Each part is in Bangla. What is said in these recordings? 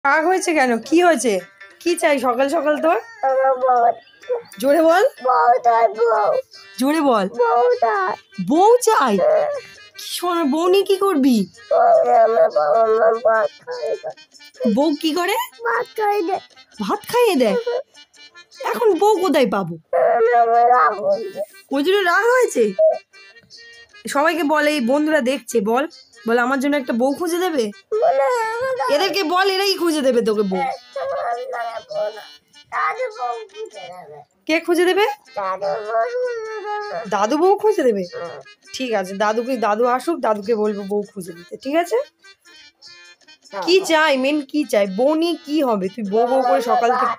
রাগ হয়েছে কেন? কি হয়েছে? কি চাই সকাল সকাল তোর? জোরে বল, জোরে বল। বউ চাই? শোন, বউ নিয়ে কি করবি? বউ কি করে? ভাত খাইয়ে দেয়। এখন বউ কোথায় পাবো? ওই জন্য রাগ হয়েছে। সবাইকে বল, এই বন্ধুরা দেখছে, বল বল আমার জন্য একটা বউ খুঁজে দেবে। এদেরকে বল, এরাই খুঁজে দেবে তোকে বউ। কে খুঁজে দেবে? দাদু বউ খুঁজে দেবে। ঠিক আছে, দাদু আসুক, দাদুকে বলবো বউ খুঁজে দিতে। ঠিক আছে? কি চাই মেন, কি চাই? বউ নিয়ে কি হবে? তুই বউ বউ করে সকাল থেকে।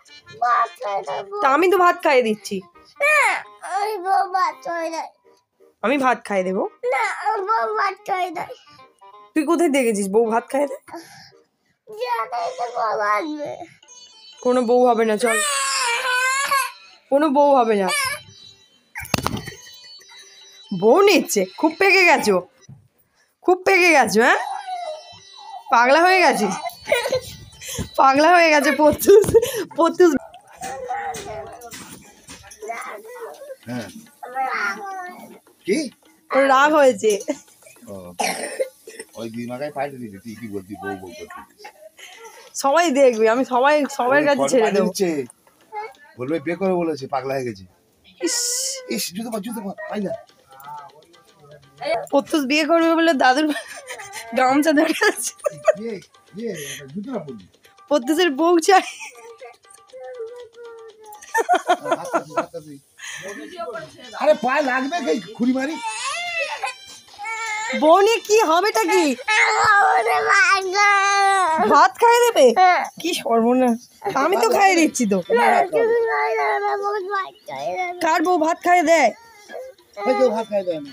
তা আমি তো ভাত খাইয়ে দিচ্ছি। আমি ভাত খাইয়ে দেবো। তুই কোথায় দেখেছিস বউ ভাত খাইয়ে দেয়? কোনো বউ হবে না, চল। কোনো বউ হবে না। বউ নিচ্ছে? খুব পেকে গেছো, খুব পেকে গেছো। হ্যাঁ, পাগলা হয়ে গেছিস, পাগলা হয়ে গেছে পত্তুস। পত্তুস কি রাগ হয়েছে। ওই দিমাগায় পাল্টে দিবি, তুই কি বলতি বউ বউ করতি? সবাই দেখবে, আমি সবার কাছে ছেড়ে দেবো। বলবে বিয়ে করে বলেছে, পাগলা হয়ে গেছে। ইস, ইস, জুতো পা পাই না। পত্তুস বিয়ে করবে বলে দাদুর গামছা ধরে আছে। জুতো না পড়বি। পত্তুসের বউ চাই। আরে পায়ে লাগবে, খুঁড়ি মারি। বউ নিয়ে কি হবেটা কি? ভাত খাইয়ে দেবে? কি সর্বনাশ! আমি তো খাইয়ে দিচ্ছি তো। কার বউ ভাত খাইয়ে দেয়? ভাত খাই দেয় না।